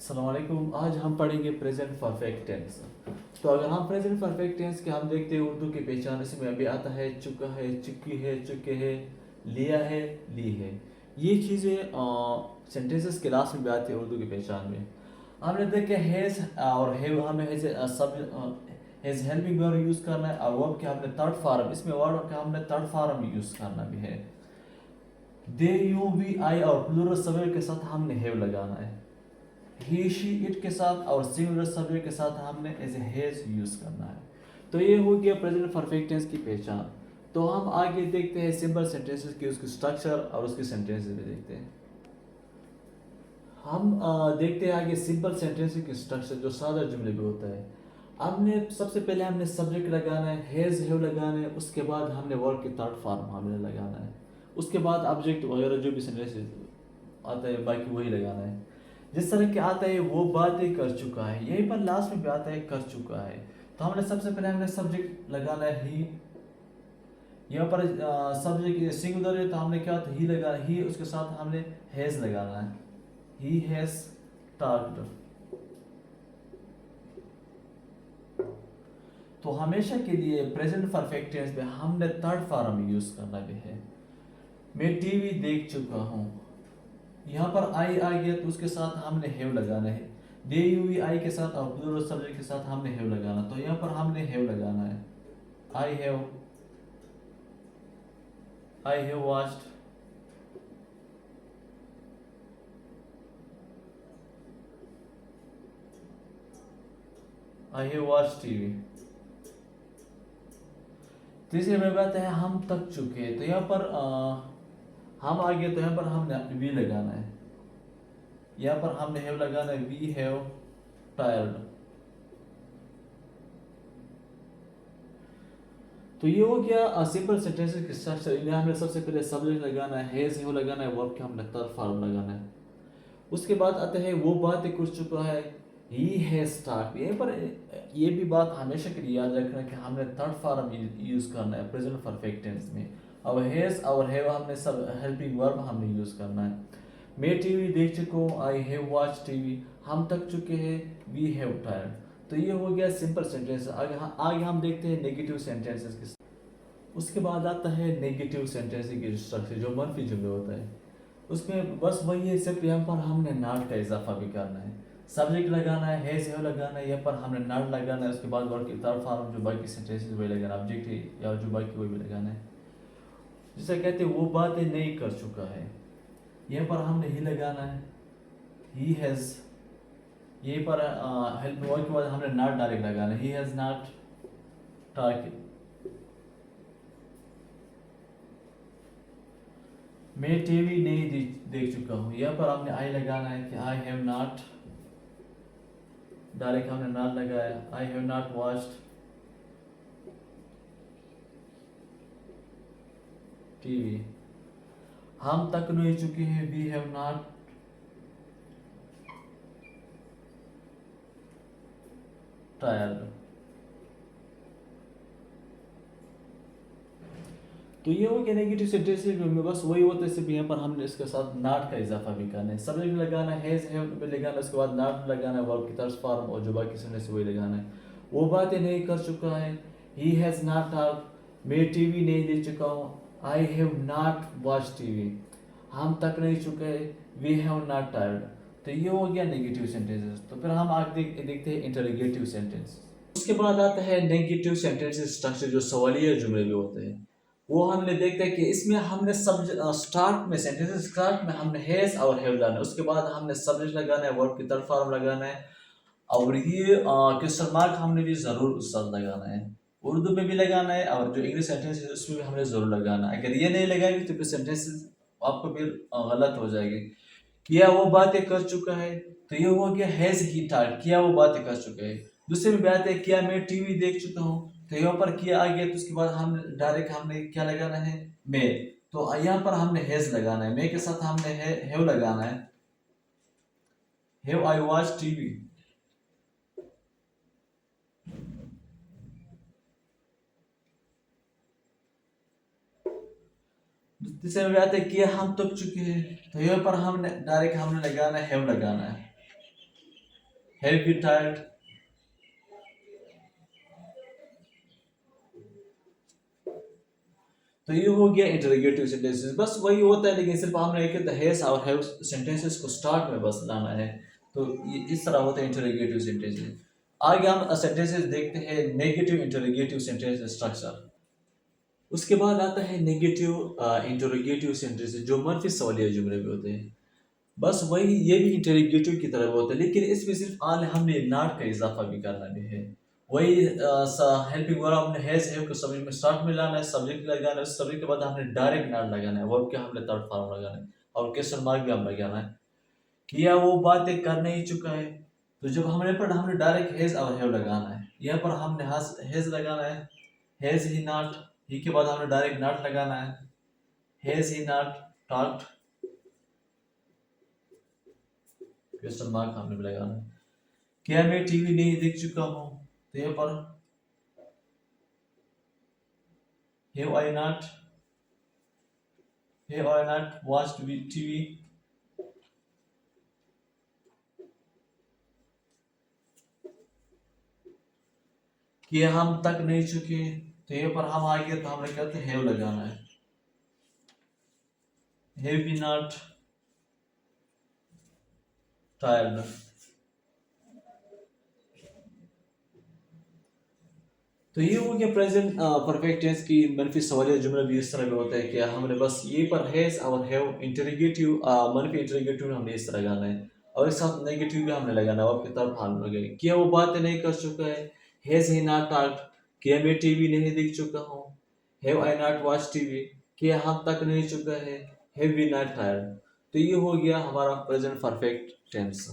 अस्सलाम वालेकुम। आज हम पढ़ेंगे प्रेजेंट परफेक्ट टेंस। तो अगर हम प्रेजेंट परफेक्ट टेंस के हम देखते हैं उर्दू की पहचान इसमें अभी आता है चुका है, चुकी है, चुके हैं, लिया है, ली है। ये चीज़ें सेंटेंसेस के लास्ट में भी आती है उर्दू की पहचान में। हमने देखा हैज़ और हैव, हमें हैज़ सब हैज़ हेल्पिंग वर्ब यूज़ करना है, और वर्ब के हमने थर्ड फॉर्म, इसमें वर्ब का हमने थर्ड फॉर्म यूज़ करना भी है। दे, यू, वी, आई और प्लूरल सब्जेक्ट के साथ हमने हैव लगाना है। ही, शी, इट के साथ और सिंगुलर सब्जेक्ट के साथ हमने एज हैज यूज करना है। तो ये हो गया प्रेजेंट परफेक्ट टेंस की पहचान। तो हम आगे देखते हैं सिंपल सेंटेंसेस की उसकी स्ट्रक्चर और उसके सेंटेंसेस भी देखते हैं। हम देखते हैं आगे सिंपल सेंटेंसेस की स्ट्रक्चर जो सादा जुमले में होता है। हमने सबसे पहले हमने सब्जेक्ट लगाना है, हैज हैव लगाना है, उसके बाद हमने वर्ब के थर्ड फॉर्म हमने लगाना है, उसके बाद ऑब्जेक्ट वगैरह जो भी सेंटेंसेस आता है बाकी वही लगाना है। जिस तरह के आता है वो बातें कर चुका है, यहीं पर लास्ट में भी आता है कर चुका है। तो हमने सबसे पहले हमने सब्जेक्ट लगाना है ही। यहाँ पर सब्जेक्ट सिंगुलर है तो हमने क्या ही लगा, ही उसके साथ हमने हैज लगाना है। He has talked. तो हमेशा के लिए प्रेजेंट परफेक्ट टेंस में हमने थर्ड फॉर्म यूज करना भी है। मैं टीवी देख चुका हूँ, यहाँ पर आई आ गया तो उसके साथ हमने हैव लगाना है। दे, यू, वी, आई के साथ और प्लूरल सब्जेक्ट के साथ हमने हैव लगाना, तो यहाँ पर हमने हैव लगाना है। I have watched, I have watched TV. तीसरी में बात है हम थक चुके हैं, तो यहाँ पर हम आ गए तो यहाँ पर हमने वी लगाना है। यहाँ पर हमने हैव लगाना है, वी हैव टायर्ड। तो ये हो गया सिंपल सेंटेंसेस की स्ट्रक्चर। इन्हें हमने सबसे पहले सब्जेक्ट लगाना है, हैज हैव लगाना है, वर्ब के हमने थर्ड फॉर्म लगाना है। उसके बाद आता है वो बातें कर चुका है, ही हैज स्टार्ट। यहीं पर ये भी बात हमेशा के लिए याद रखना कि हमने थर्ड फॉर्म यूज करना है प्रेजेंट परफेक्ट टेंस में। और हैज और हैव हमने सब हेल्पिंग वर्ब हमने यूज करना है। मैं टीवी देख चुका हूँ, आई हैव वॉच टीवी। हम थक चुके हैं, वी हैव टायर्ड। तो ये हो गया सिंपल सेंटेंस। आगे हम देखते हैं नेगेटिव सेंटेंसेस की। उसके बाद आता है नेगेटिव सेंटेंस की स्ट्रक्चर जो मनफी जुमले होता है। उसमें बस वही है, सिर्फ यहाँ पर हमने नॉट का इजाफा भी करना है। सब्जेक्ट लगाना है, हैज हैव लगाना है, यहाँ पर हमने नॉट लगाना है। उसके बाद वर्ब की थर्ड फॉर्म जो बाकी सेंटेंसेस वही लगाना है, ऑब्जेक्ट है या जो बाकी वही भी लगाना है। जैसे कहते हैं वो बातें नहीं कर चुका है, यहाँ पर हमने ही लगाना है, ही हैज। यहीं पर हेल्प वर्ब के बाद हमने नॉट डायरेक्ट लगाना है, ही हैज नॉट टॉक। मैं टीवी नहीं देख चुका हूँ, यहाँ पर हमने आई लगाना है कि आई हैव नॉट, डायरेक्ट हमने नॉट लगाया, I have not watched TV. हम तक नहीं चुके हैं, वी हैव नॉट टायर्ड। तो ये हो गया नेगेटिव सेंटेंसेस में बस वही होता है, सिर्फ यहाँ पर हमने इसके साथ नॉट का इजाफा भी करना है। सब्जेक्ट लगाना है, हैज हैव पे लगाना है, उसके बाद नॉट लगाना है, वर्ब की थर्ड फॉर्म और जो बाकी सेंटेंस वही लगाना है। वो बातें नहीं कर चुका है, ही हैज नॉट टॉक्ड। मैं टीवी नहीं देख चुका हूँ, I have not watch TV. हम तक नहीं चुके, वी हैव नॉट टायर्ड। तो ये हो गया नेगेटिव सेंटेंसेस। तो फिर हम आगे देखते हैं इंटरोगेटिव सेंटेंस। उसके बाद आता है नेगेटिव सेंटेंसेस स्ट्रक्चर जो सवालिया जुमले में होते हैं। वो हमने देखते हैं कि इसमें हमने सब स्टार्ट में सेंटेंस स्टार्ट में हमने हैज और हैव लगाना है, उसके बाद हमने सब्जेक्ट लगाना है, वर्ब की थर्ड फॉर्म लगाना है, और ये क्वेश्चन मार्क हमने भी जरूर उस साथ लगाना है। उर्दू में भी लगाना है और जो इंग्लिश सेंटेंस है उसमें भी हमने जरूर लगाना है। अगर ये नहीं लगाएंगे तो फिर सेंटेंस आपको फिर गलत हो जाएगी। किया वो बातें कर चुका है, तो ये हो गया हैज ही टाइड, किया वो बातें कर चुका है। दूसरी में बात है किया मैं टीवी देख चुका हूँ, तो यहाँ पर किया आ गया तो उसके बाद हम डायरेक्ट हमने क्या लगाना है, मैं। तो यहाँ पर हमने हैज लगाना है, मैं के साथ हमने हैव लगाना है, हैव आई वॉच टीवी। तीसरे में बात है किया हम थक चुके हैं, तो यहाँ पर हमने डायरेक्ट हमने लगाना है, हैव लगाना है। Have you tired. तो ये हो गया इंटरोगेटिव सेंटेंसेस, बस वही होता है, लेकिन सिर्फ हमने एक हैज और हैव सेंटेंसेस को स्टार्ट में बस लाना है। तो ये इस तरह होता है इंटरोगेटिव सेंटेंसेस। आगे हम सेंटेंसेस देखते हैं नेगेटिव इंटरोगेटिव सेंटेंस स्ट्रक्चर। उसके बाद आता है नेगेटिव इंटरोगेटिव सेंटेंसेस जो मनफी सवालिया जुमले में होते हैं। बस वही ये भी इंटरोगेटिव की तरह होता है, लेकिन इसमें सिर्फ आल हमने नॉट का इजाफा भी करना भी है। वही हेल्पिंग वर्ब हमने हैज हैव को सब्जेक्ट में स्टार्ट में लाना है, सब्जेक्ट लगाना है, उस सब्जेक्ट के बाद हमने डायरेक्ट नॉट लगाना है, वर्ब के हमने थर्ड फॉर्म लगाना है, और क्वेश्चन मार्क भी हम लगाना है। किया वो बातें कर नहीं चुका है, तो जब हमने पढ़ा हमने डायरेक्ट हैज और हैव लगाना है। यहाँ पर हमने हैज लगाना है, हैज ही नॉट, ही के बाद हमने डायरेक्ट नॉट लगाना है, has he not talked, question mark हमने भी लगाना है। क्या मैं टीवी नहीं देख चुका हूँ, तो यहाँ पर have I not watched TV। कि हम तक नहीं चुके, तो यहाँ पर हम आगे तो हमने कहते हैं हैव लगाना है, हैव वी नॉट टायर्ड। तो ये हो गया प्रेजेंट परफेक्ट टेंस की मनफी सवालिया जुमला भी इस तरह का होता है कि हमने बस ये पर हैज और हैव इंटरोगेटिव मनफी इंटरोगेटिव हमने इस तरह लगाना है, और इस साथ नेगेटिव भी हमने लगाना है, आपकी तरफ हाल लगे क्या वो बातें नहीं कर चुका है, हैज ही नॉट टॉक्ड, क्या मैं टीवी नहीं देख चुका हूँ, have I not watch TV, क्या हम तक नहीं चुका है, हैव वी नॉट टायर्ड। तो ये हो गया हमारा प्रेजेंट परफेक्ट टेंस।